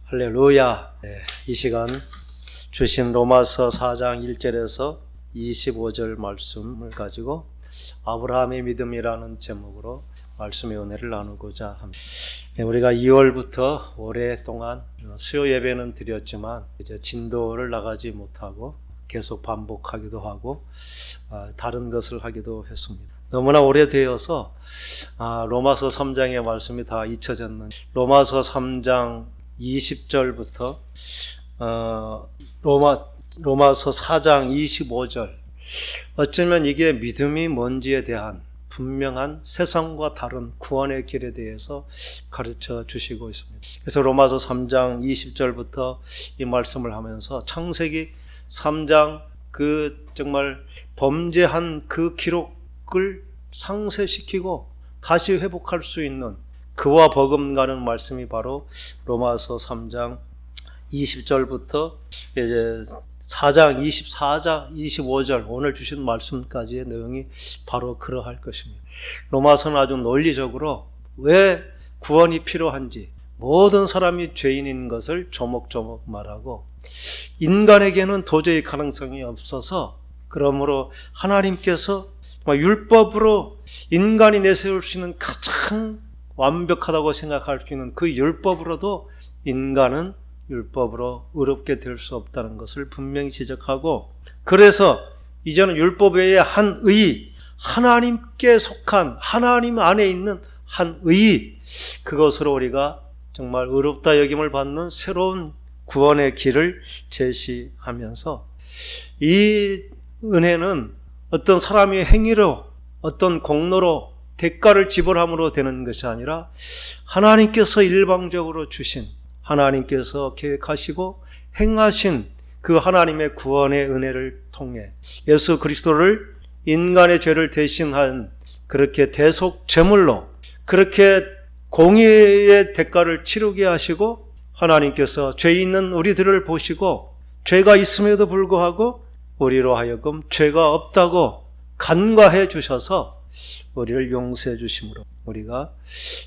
할렐루야. 이 시간 주신 로마서 4장 1절에서 25절 말씀을 가지고 아브라함의 믿음이라는 제목으로 말씀의 은혜를 나누고자 합니다. 우리가 2월부터 오랫동안 수요 예배는 드렸지만 이제 진도를 나가지 못하고 계속 반복하기도 하고 다른 것을 하기도 했습니다. 너무나 오래되어서 로마서 3장의 말씀이 다 잊혀졌는 로마서 3장 20절부터 로마서 4장 25절, 어쩌면 이게 믿음이 뭔지에 대한 분명한 세상과 다른 구원의 길에 대해서 가르쳐 주시고 있습니다. 그래서 로마서 3장 20절부터 이 말씀을 하면서 창세기 3장 그 정말 범죄한 그 기록을 상쇄시키고 다시 회복할 수 있는 그와 버금가는 말씀이 바로 로마서 3장 20절부터 이제 4장 24장 25절 오늘 주신 말씀까지의 내용이 바로 그러할 것입니다. 로마서는 아주 논리적으로 왜 구원이 필요한지, 모든 사람이 죄인인 것을 조목조목 말하고, 인간에게는 도저히 가능성이 없어서 그러므로 하나님께서 율법으로 인간이 내세울 수 있는 가장 완벽하다고 생각할 수 있는 그 율법으로도 인간은 율법으로 의롭게 될 수 없다는 것을 분명히 지적하고, 그래서 이제는 율법 외에 한 의, 하나님께 속한 하나님 안에 있는 한 의, 그것으로 우리가 정말 의롭다 여김을 받는 새로운 구원의 길을 제시하면서, 이 은혜는 어떤 사람의 행위로 어떤 공로로 대가를 지불함으로 되는 것이 아니라 하나님께서 일방적으로 주신, 하나님께서 계획하시고 행하신 그 하나님의 구원의 은혜를 통해 예수 그리스도를 인간의 죄를 대신한 그렇게 대속 제물로 그렇게 공의의 대가를 치르게 하시고, 하나님께서 죄 있는 우리들을 보시고 죄가 있음에도 불구하고 우리로 하여금 죄가 없다고 간과해 주셔서 우리를 용서해 주심으로 우리가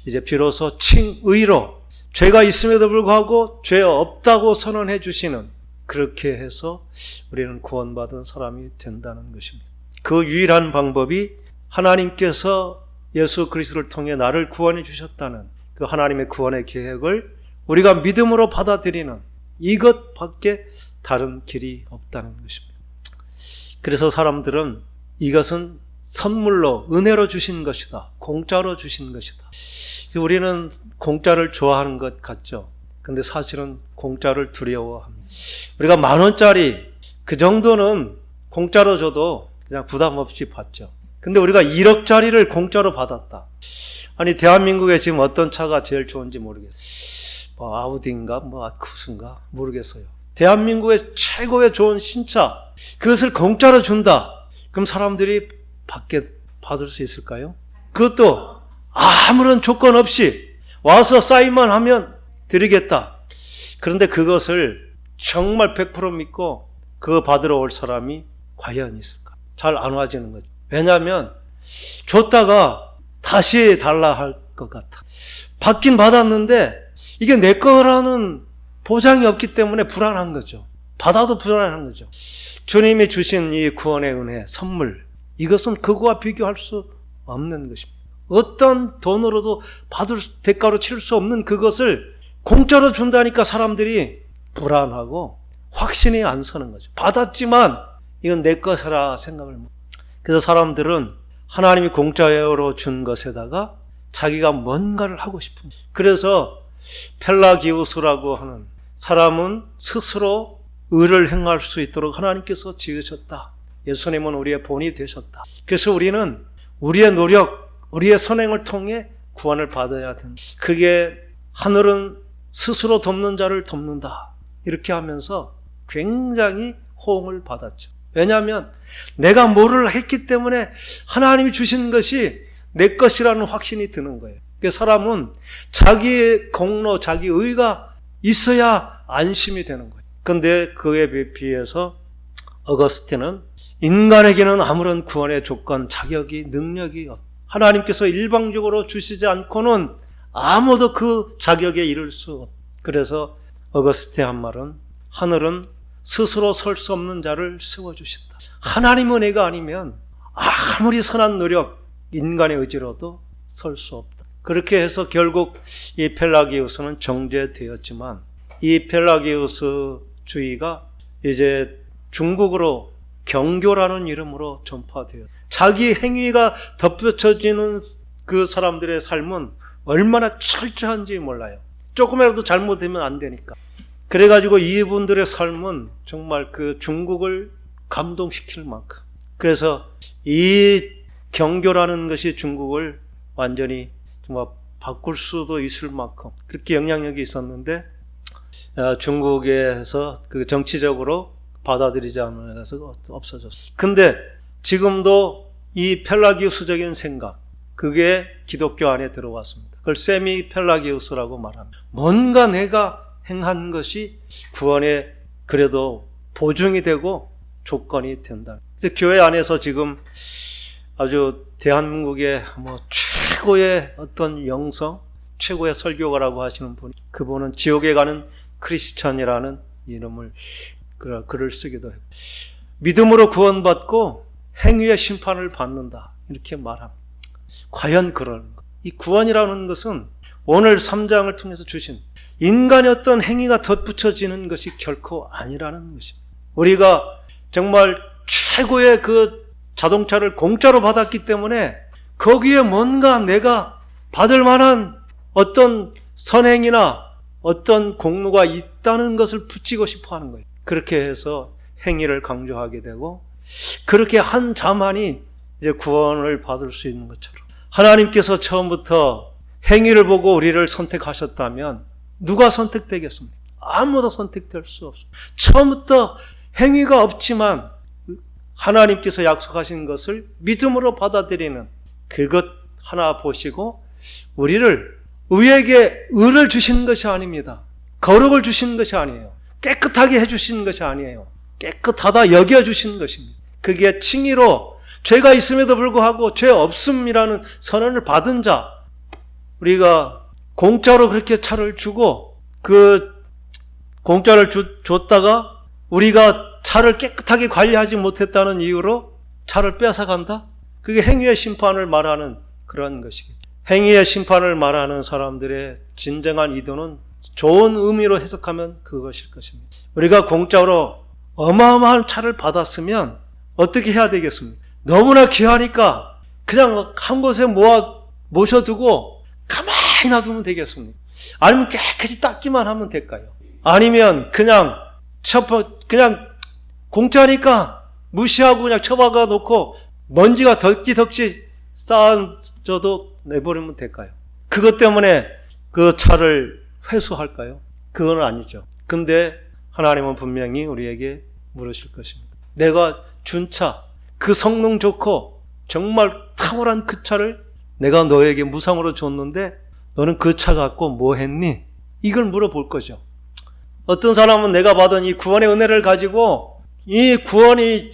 이제 비로소 칭의로 죄가 있음에도 불구하고 죄 없다고 선언해 주시는, 그렇게 해서 우리는 구원받은 사람이 된다는 것입니다. 그 유일한 방법이 하나님께서 예수 그리스도를 통해 나를 구원해 주셨다는 그 하나님의 구원의 계획을 우리가 믿음으로 받아들이는 이것밖에 다른 길이 없다는 것입니다. 그래서 사람들은 이것은 선물로 은혜로 주신 것이다, 공짜로 주신 것이다. 우리는 공짜를 좋아하는 것 같죠. 근데 사실은 공짜를 두려워합니다. 우리가 10,000원짜리 그 정도는 공짜로 줘도 그냥 부담 없이 받죠. 근데 우리가 1억짜리를 공짜로 받았다. 아니, 대한민국에 지금 어떤 차가 제일 좋은지 모르겠어요. 아우디인가 아쿠스인가 모르겠어요. 대한민국의 최고의 좋은 신차, 그것을 공짜로 준다. 그럼 사람들이 받을 수 있을까요? 그것도 아무런 조건 없이 와서 사인만 하면 드리겠다. 그런데 그것을 정말 100% 믿고 그거 받으러 올 사람이 과연 있을까? 잘 안 와지는 거죠. 왜냐하면 줬다가 다시 달라 할 것 같아. 받긴 받았는데 이게 내 거라는 보장이 없기 때문에 불안한 거죠. 받아도 불안한 거죠. 주님이 주신 이 구원의 은혜, 선물, 이것은 그거와 비교할 수 없는 것입니다. 어떤 돈으로도 받을 대가로 치를 수 없는 그것을 공짜로 준다니까 사람들이 불안하고 확신이 안 서는 거죠. 받았지만 이건 내 것이라 생각을 못. 그래서 사람들은 하나님이 공짜로 준 것에다가 자기가 뭔가를 하고 싶은 거죠. 그래서 펠라기우스라고 하는 사람은 스스로 의를 행할 수 있도록 하나님께서 지으셨다. 예수님은 우리의 본이 되셨다. 그래서 우리는 우리의 노력, 우리의 선행을 통해 구원을 받아야 된다. 그게 하늘은 스스로 돕는 자를 돕는다. 이렇게 하면서 굉장히 호응을 받았죠. 왜냐하면 내가 뭐를 했기 때문에 하나님이 주신 것이 내 것이라는 확신이 드는 거예요. 사람은 자기의 공로, 자기 의가 있어야 안심이 되는 거예요. 그런데 그에 비해서 어거스틴은 인간에게는 아무런 구원의 조건, 자격이, 능력이 없다. 하나님께서 일방적으로 주시지 않고는 아무도 그 자격에 이를 수 없다. 그래서 어거스틴 한 말은 하늘은 스스로 설 수 없는 자를 세워주신다. 하나님의 은혜가 아니면 아무리 선한 노력, 인간의 의지로도 설 수 없다. 그렇게 해서 결국 이 펠라기우스는 정죄되었지만 이 펠라기우스주의가 이제 중국으로 경교라는 이름으로 전파되었다. 자기 행위가 덧붙여지는 그 사람들의 삶은 얼마나 철저한지 몰라요. 조금이라도 잘못되면 안 되니까. 그래가지고 이분들의 삶은 정말 그 중국을 감동시킬 만큼. 그래서 이 경교라는 것이 중국을 완전히 정말 바꿀 수도 있을 만큼 그렇게 영향력이 있었는데 중국에서 그 정치적으로 받아들이지 않아서 없어졌어요. 근데 지금도 이 펠라기우스적인 생각, 그게 기독교 안에 들어왔습니다. 그걸 세미 펠라기우스라고 말합니다. 뭔가 내가 행한 것이 구원에 그래도 보증이 되고 조건이 된다. 교회 안에서 지금 아주 대한민국의 최고의 어떤 영성, 최고의 설교가라고 하시는 분, 그분은 지옥에 가는 크리스찬이라는 이름을 글을 쓰기도 했고, 믿음으로 구원받고 행위의 심판을 받는다 이렇게 말합니다. 과연 그런 것? 이 구원이라는 것은 오늘 3장을 통해서 주신 인간의 어떤 행위가 덧붙여지는 것이 결코 아니라는 것입니다. 우리가 정말 최고의 그 자동차를 공짜로 받았기 때문에 거기에 뭔가 내가 받을 만한 어떤 선행이나 어떤 공로가 있다는 것을 붙이고 싶어 하는 거예요. 그렇게 해서 행위를 강조하게 되고, 그렇게 한 자만이 이제 구원을 받을 수 있는 것처럼, 하나님께서 처음부터 행위를 보고 우리를 선택하셨다면 누가 선택되겠습니까? 아무도 선택될 수 없습니다. 처음부터 행위가 없지만 하나님께서 약속하신 것을 믿음으로 받아들이는 그것 하나 보시고 우리를 의에게 의를 주시는 것이 아닙니다. 거룩을 주시는 것이 아니에요. 깨끗하게 해주시는 것이 아니에요. 깨끗하다 여겨주시는 것입니다. 그게 칭의로 죄가 있음에도 불구하고 죄 없음이라는 선언을 받은 자, 우리가 공짜로 그렇게 차를 주고 그 공짜를 줬다가 우리가 차를 깨끗하게 관리하지 못했다는 이유로 차를 빼앗아간다? 그게 행위의 심판을 말하는 그런 것이겠죠. 행위의 심판을 말하는 사람들의 진정한 의도는 좋은 의미로 해석하면 그것일 것입니다. 우리가 공짜로 어마어마한 차를 받았으면 어떻게 해야 되겠습니까? 너무나 귀하니까 그냥 한 곳에 모셔두고 가만히 놔두면 되겠습니까? 아니면 깨끗이 닦기만 하면 될까요? 아니면 그냥 공짜니까 무시하고 그냥 처박아 놓고 먼지가 덕지 쌓아져도 내버리면 될까요? 그것 때문에 그 차를 회수할까요? 그건 아니죠. 근데 하나님은 분명히 우리에게 물으실 것입니다. 내가 준 차, 그 성능 좋고 정말 탁월한 그 차를 내가 너에게 무상으로 줬는데 너는 그 차 갖고 뭐 했니? 이걸 물어볼 거죠. 어떤 사람은 내가 받은 이 구원의 은혜를 가지고 이 구원이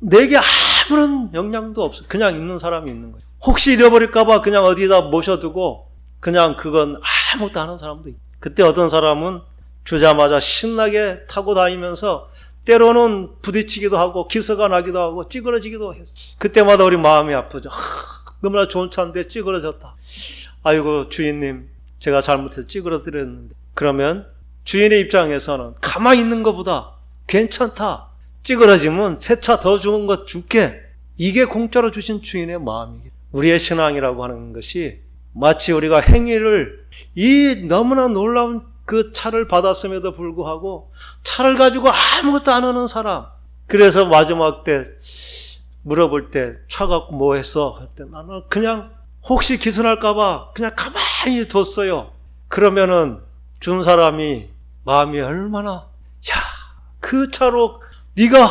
내게 아무런 영향도 없어. 그냥 있는 사람이 있는 거죠. 혹시 잃어버릴까봐 그냥 어디다 모셔두고 그냥 그건 아무것도 안 하는 사람도 있고, 그때 어떤 사람은 주자마자 신나게 타고 다니면서 때로는 부딪히기도 하고 기서가 나기도 하고 찌그러지기도 했어. 그때마다 우리 마음이 아프죠. 너무나 좋은 차인데 찌그러졌다. 아이고 주인님, 제가 잘못해서 찌그러뜨렸는데. 그러면 주인의 입장에서는 가만히 있는 것보다 괜찮다, 찌그러지면 새 차 더 좋은 거 줄게, 이게 공짜로 주신 주인의 마음이겠죠. 우리의 신앙이라고 하는 것이 마치 우리가 행위를, 이 너무나 놀라운 그 차를 받았음에도 불구하고 차를 가지고 아무것도 안 하는 사람, 그래서 마지막 때 물어볼 때 차 갖고 뭐 했어? 할 때 나는 그냥 혹시 기선할까봐 그냥 가만히 뒀어요. 그러면은 준 사람이 마음이 얼마나, 그 차로 네가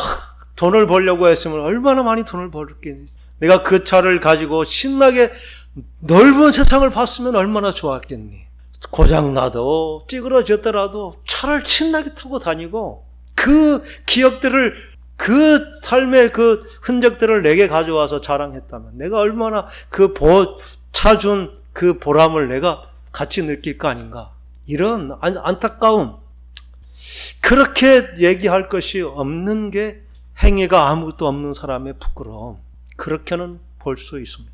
돈을 벌려고 했으면 얼마나 많이 돈을 벌었겠니? 내가 그 차를 가지고 신나게 넓은 세상을 봤으면 얼마나 좋았겠니? 고장나도 찌그러졌더라도 차를 신나게 타고 다니고 그 기억들을, 그 삶의 그 흔적들을 내게 가져와서 자랑했다면 내가 얼마나 그 차 준 그 보람을 내가 같이 느낄 거 아닌가. 이런 안타까움, 그렇게 얘기할 것이 없는 게 행위가 아무것도 없는 사람의 부끄러움. 그렇게는 볼 수 있습니다.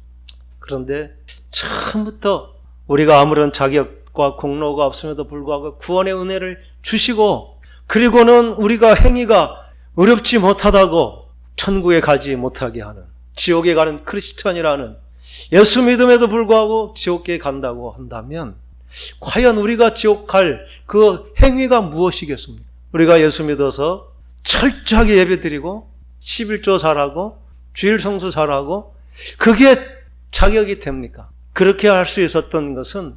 그런데 처음부터 우리가 아무런 자격과 공로가 없음에도 불구하고 구원의 은혜를 주시고, 그리고는 우리가 행위가 어렵지 못하다고 천국에 가지 못하게 하는, 지옥에 가는 크리스천이라는, 예수 믿음에도 불구하고 지옥에 간다고 한다면 과연 우리가 지옥 갈 그 행위가 무엇이겠습니까? 우리가 예수 믿어서 철저하게 예배드리고 11조 잘하고 주일 성수 잘하고 그게 자격이 됩니까? 그렇게 할 수 있었던 것은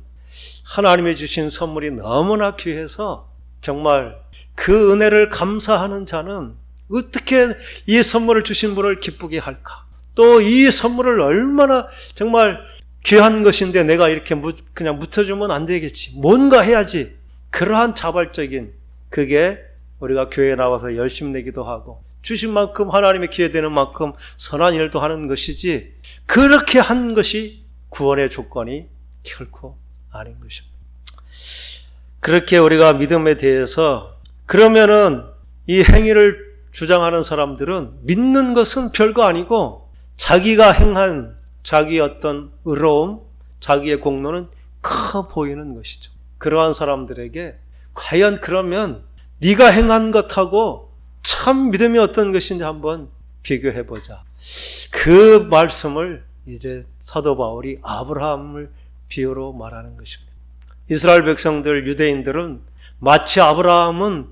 하나님이 주신 선물이 너무나 귀해서 정말 그 은혜를 감사하는 자는 어떻게 이 선물을 주신 분을 기쁘게 할까? 또 이 선물을 얼마나 정말 귀한 것인데 내가 이렇게 그냥 묻혀주면 안 되겠지. 뭔가 해야지. 그러한 자발적인, 그게 우리가 교회에 나와서 열심히 내기도 하고 주신 만큼 하나님의 기회 되는 만큼 선한 일도 하는 것이지, 그렇게 한 것이 구원의 조건이 결코 아닌 것입니다. 그렇게 우리가 믿음에 대해서, 그러면은 이 행위를 주장하는 사람들은 믿는 것은 별거 아니고 자기가 행한 자기의 어떤 의로움, 자기의 공로는 커 보이는 것이죠. 그러한 사람들에게 과연 그러면 네가 행한 것하고 참 믿음이 어떤 것인지 한번 비교해보자. 그 말씀을 이제 사도 바울이 아브라함을 비유로 말하는 것입니다. 이스라엘 백성들, 유대인들은 마치 아브라함은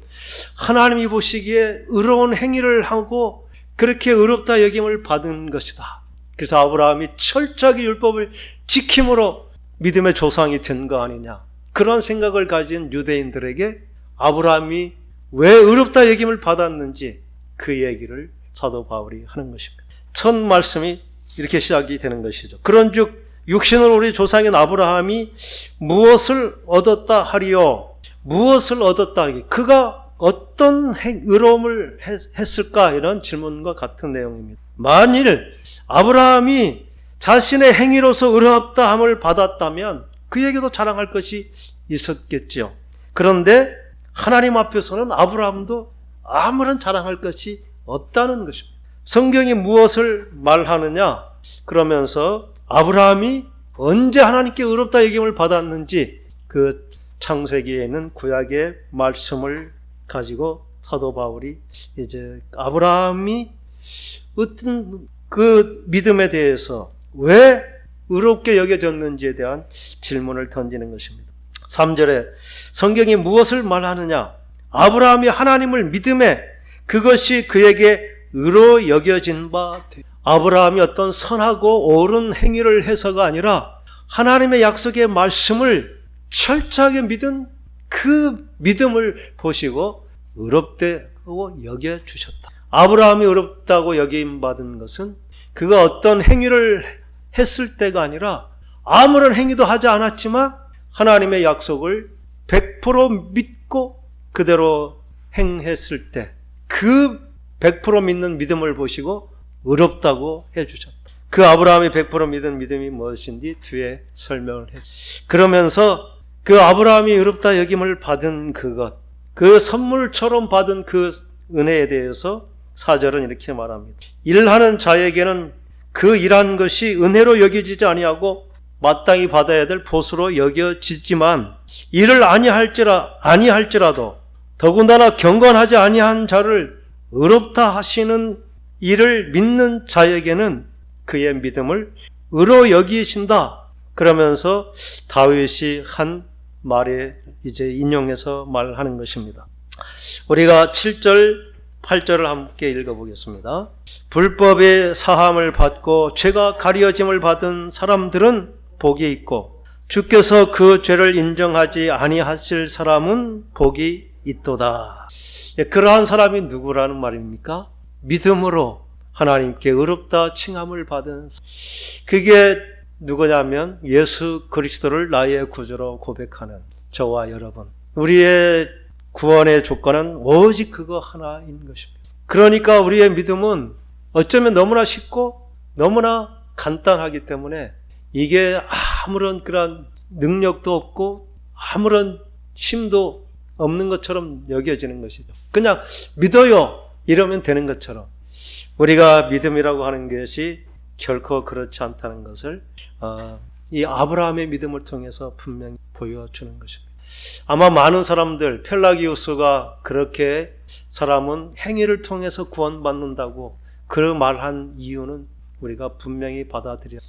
하나님이 보시기에 의로운 행위를 하고 그렇게 의롭다 여김을 받은 것이다. 그래서 아브라함이 철저하게 율법을 지킴으로 믿음의 조상이 된 거 아니냐. 그런 생각을 가진 유대인들에게 아브라함이 왜 의롭다 여김을 받았는지 그 얘기를 사도 바울이 하는 것입니다. 첫 말씀이 이렇게 시작이 되는 것이죠. 그런즉 육신으로 우리 조상인 아브라함이 무엇을 얻었다 하리요? 무엇을 얻었다 하기? 그가 어떤 의로움을 했을까? 이런 질문과 같은 내용입니다. 만일 아브라함이 자신의 행위로서 의롭다 함을 받았다면 그에게도 자랑할 것이 있었겠죠. 그런데 하나님 앞에서는 아브라함도 아무런 자랑할 것이 없다는 것입니다. 성경이 무엇을 말하느냐? 그러면서 아브라함이 언제 하나님께 의롭다 여김을 받았는지 그 창세기에 있는 구약의 말씀을 가지고 사도 바울이 이제 아브라함이 어떤 그 믿음에 대해서 왜 의롭게 여겨졌는지에 대한 질문을 던지는 것입니다. 3절에 성경이 무엇을 말하느냐? 아브라함이 하나님을 믿음에 그것이 그에게 의로 여겨진 바 되. 아브라함이 어떤 선하고 옳은 행위를 해서가 아니라 하나님의 약속의 말씀을 철저하게 믿은 그 믿음을 보시고 의롭다고 여겨주셨다. 아브라함이 의롭다고 여김받은 것은 그가 어떤 행위를 했을 때가 아니라 아무런 행위도 하지 않았지만 하나님의 약속을 100% 믿고 그대로 행했을 때 그 100% 믿는 믿음을 보시고 의롭다고 해주셨다. 그 아브라함이 100% 믿은 믿음이 무엇인지 뒤에 설명을 해. 그러면서 그 아브라함이 의롭다 여김을 받은 그것, 그 선물처럼 받은 그 은혜에 대해서 4절은 이렇게 말합니다. 일하는 자에게는 그 일한 것이 은혜로 여겨지지 아니하고 마땅히 받아야 될 보수로 여겨지지만 이를 아니할지라도 더군다나 경건하지 아니한 자를 의롭다 하시는 이를 믿는 자에게는 그의 믿음을 의로 여기신다. 그러면서 다윗이 한 말에 이제 인용해서 말하는 것입니다. 우리가 7절, 8절을 함께 읽어보겠습니다. 불법의 사함을 받고 죄가 가려짐을 받은 사람들은 복이 있고 주께서 그 죄를 인정하지 아니하실 사람은 복이 있도다. 그러한 사람이 누구라는 말입니까? 믿음으로 하나님께 의롭다 칭함을 받은, 그게 누구냐면 예수 그리스도를 나의 구주로 고백하는 저와 여러분. 우리의 구원의 조건은 오직 그거 하나인 것입니다. 그러니까 우리의 믿음은 어쩌면 너무나 쉽고 너무나 간단하기 때문에 이게 아무런 그런 능력도 없고 아무런 힘도 없는 것처럼 여겨지는 것이죠. 그냥 믿어요 이러면 되는 것처럼 우리가 믿음이라고 하는 것이 결코 그렇지 않다는 것을 이 아브라함의 믿음을 통해서 분명히 보여주는 것입니다. 아마 많은 사람들 펠라기우스가 그렇게 사람은 행위를 통해서 구원받는다고 그 말한 이유는 우리가 분명히 받아들여야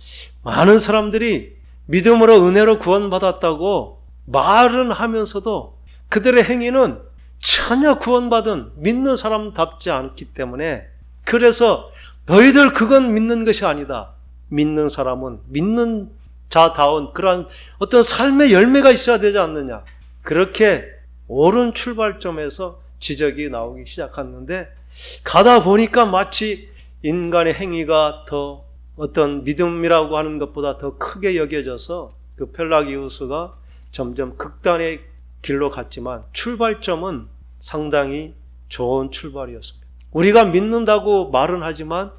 많은 사람들이 믿음으로 은혜로 구원받았다고 말은 하면서도 그들의 행위는 전혀 구원받은 믿는 사람답지 않기 때문에 그래서 너희들 그건 믿는 것이 아니다. 믿는 사람은 믿는 자다운 그러한 어떤 삶의 열매가 있어야 되지 않느냐. 그렇게 옳은 출발점에서 지적이 나오기 시작했는데 가다 보니까 마치 인간의 행위가 더 어떤 믿음이라고 하는 것보다 더 크게 여겨져서 그 펠라기우스가 점점 극단의 길로 갔지만 출발점은 상당히 좋은 출발이었습니다. 우리가 믿는다고 말은 하지만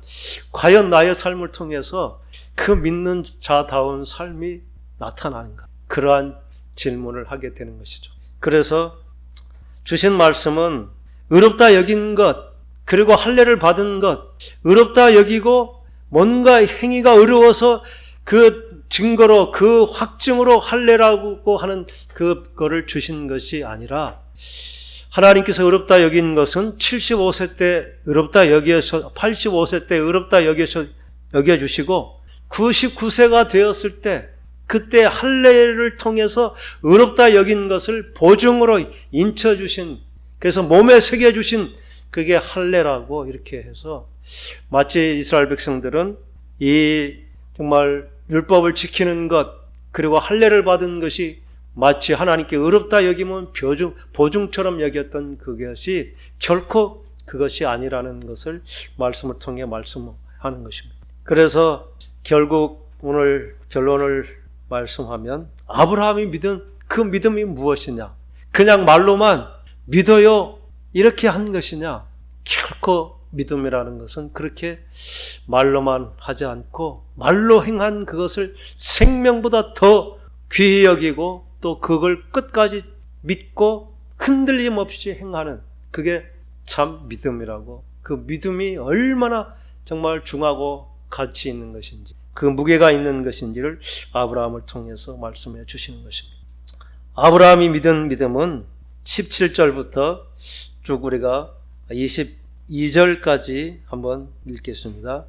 과연 나의 삶을 통해서 그 믿는 자다운 삶이 나타나는가? 그러한 질문을 하게 되는 것이죠. 그래서 주신 말씀은 의롭다 여긴 것, 그리고 할례를 받은 것, 의롭다 여기고 뭔가 행위가 어려워서 그 증거로 그 확증으로 할례라고 하는 그거를 주신 것이 아니라 하나님께서 의롭다 여긴 것은 75세 때 의롭다 여겨서 85세 때 의롭다 여겨주시고 99세가 되었을 때 그때 할례를 통해서 의롭다 여긴 것을 보증으로 인쳐주신, 그래서 몸에 새겨주신 그게 할례라고 이렇게 해서 마치 이스라엘 백성들은 이 정말 율법을 지키는 것 그리고 할례를 받은 것이 마치 하나님께 의롭다 여기면 보증처럼 여겼던 그것이 결코 그것이 아니라는 것을 말씀을 통해 말씀하는 것입니다. 그래서 결국 오늘 결론을 말씀하면 아브라함이 믿은 그 믿음이 무엇이냐? 그냥 말로만 믿어요 이렇게 한 것이냐? 결코 믿음이라는 것은 그렇게 말로만 하지 않고 말로 행한 그것을 생명보다 더 귀히 여기고 또 그걸 끝까지 믿고 흔들림 없이 행하는 그게 참 믿음이라고, 그 믿음이 얼마나 정말 중하고 가치 있는 것인지, 그 무게가 있는 것인지를 아브라함을 통해서 말씀해 주시는 것입니다. 아브라함이 믿은 믿음은 17절부터 쭉 우리가 22절까지 한번 읽겠습니다.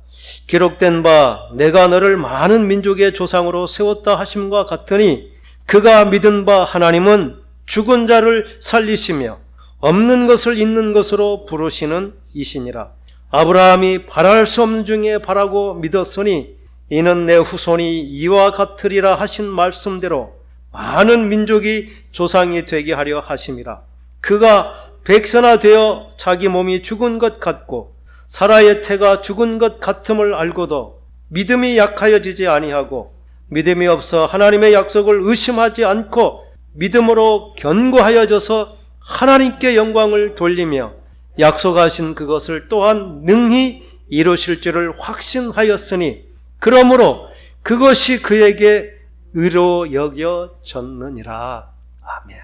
기록된 바 내가 너를 많은 민족의 조상으로 세웠다 하심과 같으니 그가 믿은 바 하나님은 죽은 자를 살리시며 없는 것을 있는 것으로 부르시는 이시니라. 아브라함이 바랄 수 없는 중에 바라고 믿었으니 이는 내 후손이 이와 같으리라 하신 말씀대로 많은 민족이 조상이 되게 하려 하심이라. 그가 백선화되어 자기 몸이 죽은 것 같고 사라의 태가 죽은 것 같음을 알고도 믿음이 약하여지지 아니하고 믿음이 없어 하나님의 약속을 의심하지 않고 믿음으로 견고하여져서 하나님께 영광을 돌리며 약속하신 그것을 또한 능히 이루실 줄을 확신하였으니 그러므로 그것이 그에게 의로 여겨졌느니라. 아멘.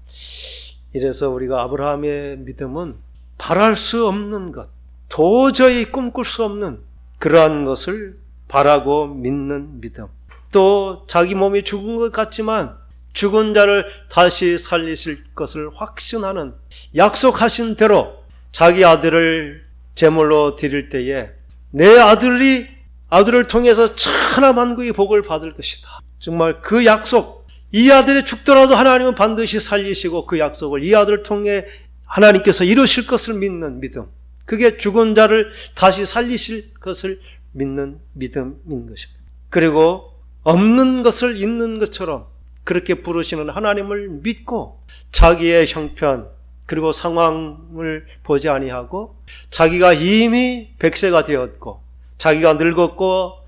이래서 우리가 아브라함의 믿음은 바랄 수 없는 것, 도저히 꿈꿀 수 없는 그러한 것을 바라고 믿는 믿음, 또 자기 몸이 죽은 것 같지만 죽은 자를 다시 살리실 것을 확신하는, 약속하신 대로 자기 아들을 제물로 드릴 때에 내 아들을 통해서 천하만국의 복을 받을 것이다. 정말 그 약속, 이 아들이 죽더라도 하나님은 반드시 살리시고 그 약속을 이 아들을 통해 하나님께서 이루실 것을 믿는 믿음, 그게 죽은 자를 다시 살리실 것을 믿는 믿음인 것입니다. 그리고 없는 것을 있는 것처럼 그렇게 부르시는 하나님을 믿고 자기의 형편 그리고 상황을 보지 아니하고 자기가 이미 100세가 되었고 자기가 늙었고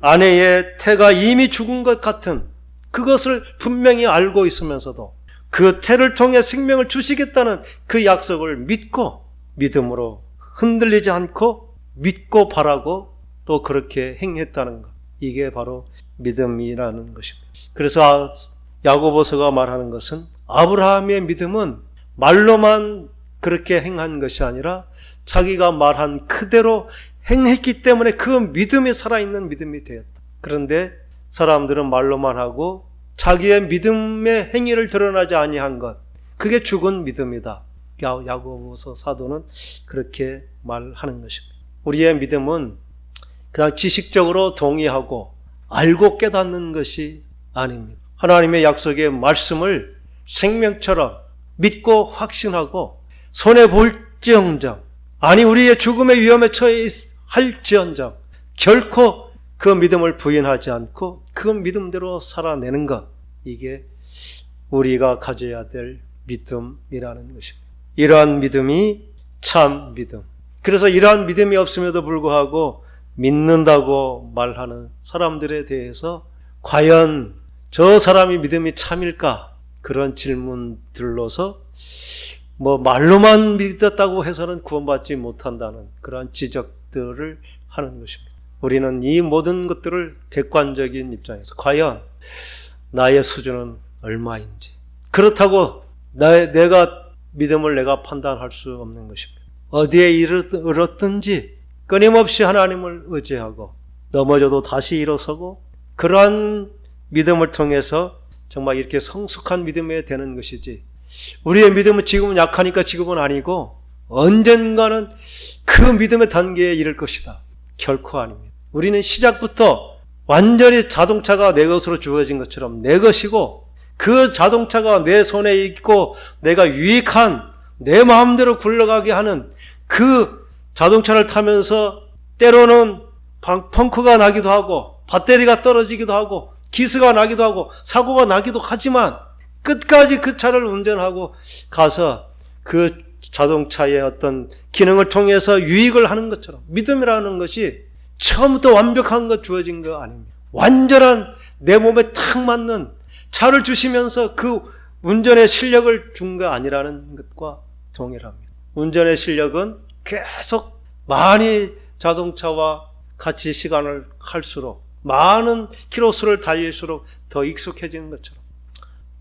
아내의 태가 이미 죽은 것 같은 그것을 분명히 알고 있으면서도 그 태를 통해 생명을 주시겠다는 그 약속을 믿고 믿음으로 흔들리지 않고 믿고 바라고 또 그렇게 행했다는 것, 이게 바로 믿음이라는 것입니다. 그래서 야고보서가 말하는 것은 아브라함의 믿음은 말로만 그렇게 행한 것이 아니라 자기가 말한 그대로 행했기 때문에 그 믿음이 살아있는 믿음이 되었다. 그런데 사람들은 말로만 하고 자기의 믿음의 행위를 드러나지 아니한 것, 그게 죽은 믿음이다. 야고보서 사도는 그렇게 말하는 것입니다. 우리의 믿음은 그냥 지식적으로 동의하고 알고 깨닫는 것이 아닙니다. 하나님의 약속의 말씀을 생명처럼 믿고 확신하고 손해볼지언정, 아니 우리의 죽음의 위험에 처해 할지언정 결코 그 믿음을 부인하지 않고 그 믿음대로 살아내는 것, 이게 우리가 가져야 될 믿음이라는 것입니다. 이러한 믿음이 참 믿음. 그래서 이러한 믿음이 없음에도 불구하고 믿는다고 말하는 사람들에 대해서 과연 저 사람이 믿음이 참일까? 그런 질문들로서 말로만 믿었다고 해서는 구원받지 못한다는 그러한 지적들을 하는 것입니다. 우리는 이 모든 것들을 객관적인 입장에서 과연 나의 수준은 얼마인지, 그렇다고 내가 믿음을 내가 판단할 수 없는 것입니다. 어디에 이르렀든지 끊임없이 하나님을 의지하고 넘어져도 다시 일어서고 그러한 믿음을 통해서 정말 이렇게 성숙한 믿음이 되는 것이지, 우리의 믿음은 지금은 약하니까 지금은 아니고 언젠가는 그 믿음의 단계에 이를 것이다. 결코 아닙니다. 우리는 시작부터 완전히 자동차가 내 것으로 주어진 것처럼 내 것이고 그 자동차가 내 손에 있고 내가 유익한 내 마음대로 굴러가게 하는 그 자동차를 타면서 때로는 펑크가 나기도 하고 배터리가 떨어지기도 하고 기스가 나기도 하고 사고가 나기도 하지만 끝까지 그 차를 운전하고 가서 그 자동차의 어떤 기능을 통해서 유익을 하는 것처럼 믿음이라는 것이 처음부터 완벽한 것 주어진 거 아닙니다. 완전한 내 몸에 탁 맞는 차를 주시면서 그 운전의 실력을 준 거 아니라는 것과 동일합니다. 운전의 실력은 계속 많이 자동차와 같이 시간을 할수록 많은 키로수를 달릴수록 더 익숙해지는 것처럼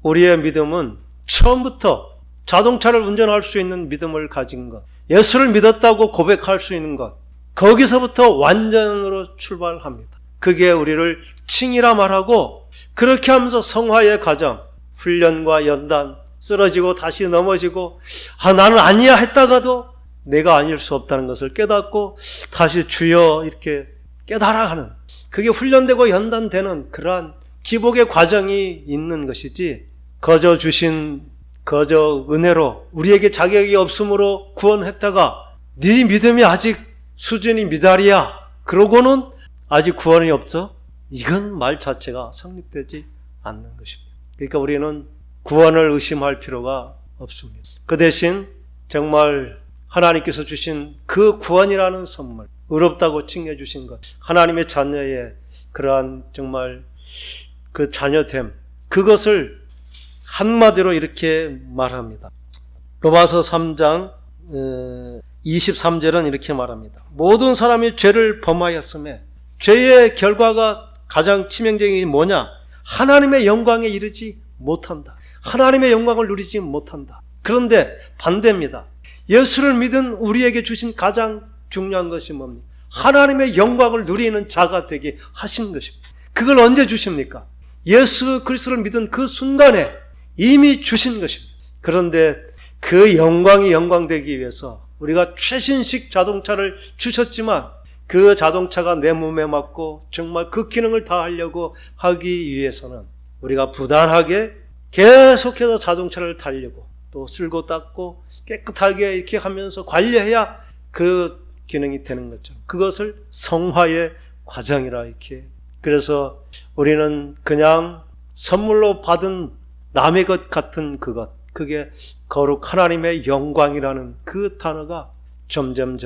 우리의 믿음은 처음부터 자동차를 운전할 수 있는 믿음을 가진 것, 예수를 믿었다고 고백할 수 있는 것, 거기서부터 완전으로 출발합니다. 그게 우리를 칭이라 말하고, 그렇게 하면서 성화의 과정, 훈련과 연단, 쓰러지고 다시 넘어지고 나는 아니야 했다가도 내가 아닐 수 없다는 것을 깨닫고 다시 주여 이렇게 깨달아가는, 그게 훈련되고 연단되는 그러한 기복의 과정이 있는 것이지, 거저 주신 거저 은혜로 우리에게 자격이 없으므로 구원했다가 네 믿음이 아직 수준이 미달이야 그러고는 아직 구원이 없어? 이건 말 자체가 성립되지 않는 것입니다. 그러니까 우리는 구원을 의심할 필요가 없습니다. 그 대신 정말 하나님께서 주신 그 구원이라는 선물, 의롭다고 칭해 주신 것, 하나님의 자녀의 그러한 정말 그 자녀됨, 그것을 한마디로 이렇게 말합니다. 로마서 3장 23절은 이렇게 말합니다. 모든 사람이 죄를 범하였음에 죄의 결과가 가장 치명적인 게 뭐냐? 하나님의 영광에 이르지 못한다. 하나님의 영광을 누리지 못한다. 그런데 반대입니다. 예수를 믿은 우리에게 주신 가장 중요한 것이 뭡니까? 하나님의 영광을 누리는 자가 되게 하신 것입니다. 그걸 언제 주십니까? 예수 그리스도를 믿은 그 순간에 이미 주신 것입니다. 그런데 그 영광이 영광되기 위해서 우리가 최신식 자동차를 주셨지만 그 자동차가 내 몸에 맞고 정말 그 기능을 다 하려고 하기 위해서는 우리가 부단하게 계속해서 자동차를 달려고 또 쓸고 닦고 깨끗하게 이렇게 하면서 관리해야 그 기능이 되는 거죠. 그것을 성화의 과정이라 이렇게. 그래서 우리는 그냥 선물로 받은 남의 것 같은 그것, 그게 거룩 하나님의 영광이라는 그 단어가 점점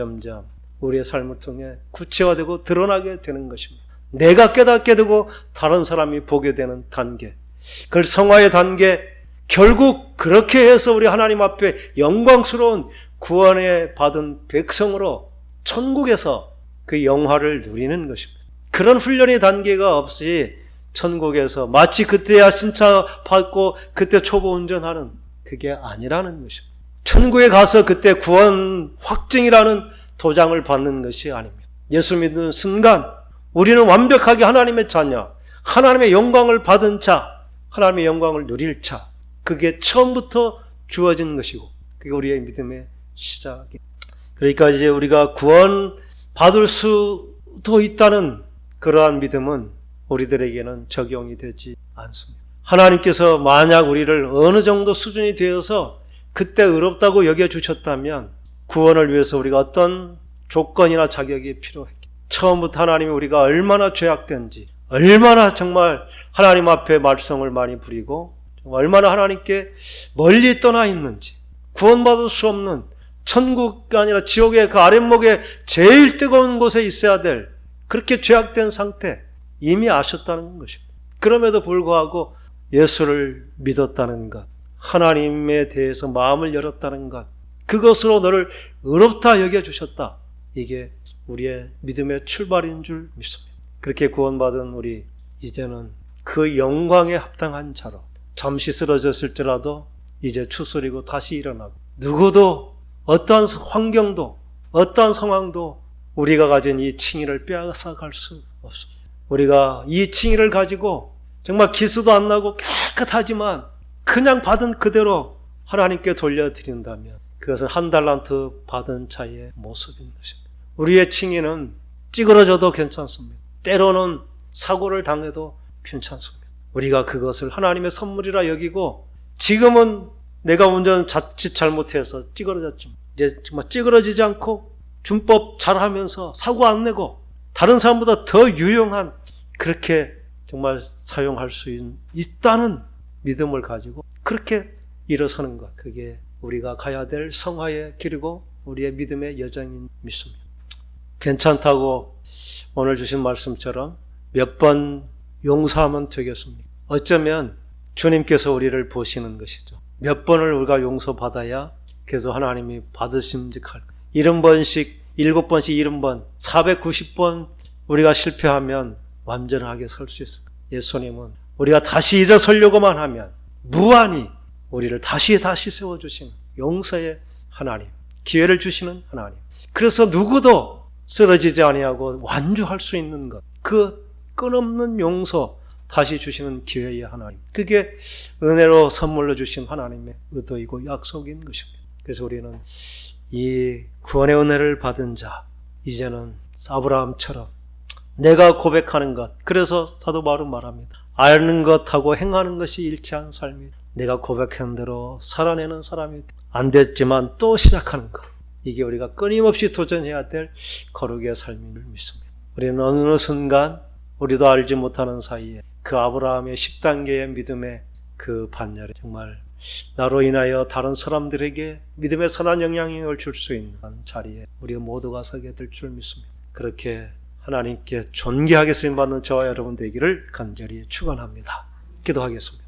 우리의 삶을 통해 구체화되고 드러나게 되는 것입니다. 내가 깨닫게 되고 다른 사람이 보게 되는 단계, 그걸 성화의 단계, 결국 그렇게 해서 우리 하나님 앞에 영광스러운 구원에 받은 백성으로 천국에서 그 영화를 누리는 것입니다. 그런 훈련의 단계가 없이 천국에서 마치 그때야 신차 받고 그때 초보 운전하는, 그게 아니라는 것입니다. 천국에 가서 그때 구원 확증이라는 도장을 받는 것이 아닙니다. 예수 믿는 순간 우리는 완벽하게 하나님의 자녀, 하나님의 영광을 받은 자, 하나님의 영광을 누릴 자, 그게 처음부터 주어진 것이고 그게 우리의 믿음의 시작입니다. 그러니까 이제 우리가 구원 받을 수도 있다는 그러한 믿음은 우리들에게는 적용이 되지 않습니다. 하나님께서 만약 우리를 어느 정도 수준이 되어서 그때 의롭다고 여겨주셨다면 구원을 위해서 우리가 어떤 조건이나 자격이 필요했겠죠. 처음부터 하나님이 우리가 얼마나 죄악된지, 얼마나 정말 하나님 앞에 말썽을 많이 부리고 얼마나 하나님께 멀리 떠나 있는지, 구원받을 수 없는 천국이 아니라 지옥의 그 아랫목에 제일 뜨거운 곳에 있어야 될 그렇게 죄악된 상태 이미 아셨다는 것입니다. 그럼에도 불구하고 예수를 믿었다는 것, 하나님에 대해서 마음을 열었다는 것, 그것으로 너를 의롭다 여겨주셨다. 이게 우리의 믿음의 출발인 줄 믿습니다. 그렇게 구원받은 우리 이제는 그 영광에 합당한 자로 잠시 쓰러졌을지라도 이제 추스리고 다시 일어나고 누구도 어떠한 환경도 어떠한 상황도 우리가 가진 이 칭의를 빼앗아갈 수 없습니다. 우리가 이 칭의를 가지고 정말 기수도 안 나고 깨끗하지만 그냥 받은 그대로 하나님께 돌려드린다면 그것은 한 달란트 받은 자의 모습인 것입니다. 우리의 칭의는 찌그러져도 괜찮습니다. 때로는 사고를 당해도 괜찮습니다. 우리가 그것을 하나님의 선물이라 여기고 지금은 내가 운전 자칫 잘못해서 찌그러졌지만 이제 정말 찌그러지지 않고 준법 잘하면서 사고 안 내고 다른 사람보다 더 유용한 그렇게 정말 사용할 수 있다는 믿음을 가지고 그렇게 일어서는 것, 그게 우리가 가야 될 성화의 길이고 우리의 믿음의 여정인 믿습니다. 괜찮다고 오늘 주신 말씀처럼 몇 번 용서하면 되겠습니까? 어쩌면 주님께서 우리를 보시는 것이죠. 몇 번을 우리가 용서받아야 계속 하나님이 받으심직할까? 70번씩, 7번씩 70번, 490번 우리가 실패하면 완전하게 설 수 있을까? 예수님은 우리가 다시 일어서려고만 하면 무한히 우리를 다시 세워주시는 용서의 하나님, 기회를 주시는 하나님. 그래서 누구도 쓰러지지 아니하고 완주할 수 있는 것, 그 끊없는 용서 다시 주시는 기회의 하나님, 그게 은혜로 선물로 주신 하나님의 의도이고 약속인 것입니다. 그래서 우리는 이 구원의 은혜를 받은 자, 이제는 아브라함처럼 내가 고백하는 것, 그래서 사도 바울은 말합니다. 아는 것하고 행하는 것이 일치한 삶이, 내가 고백한 대로 살아내는 사람이 안 됐지만 또 시작하는 것, 이게 우리가 끊임없이 도전해야 될 거룩의 삶임을 믿습니다. 우리는 어느 순간 우리도 알지 못하는 사이에 그 아브라함의 10단계의 믿음의 그 반열에 정말 나로 인하여 다른 사람들에게 믿음의 선한 영향력을 줄 수 있는 자리에 우리 모두가 서게 될 줄 믿습니다. 그렇게 하나님께 존귀하게 쓰임받는 저와 여러분 되기를 간절히 축원합니다. 기도하겠습니다.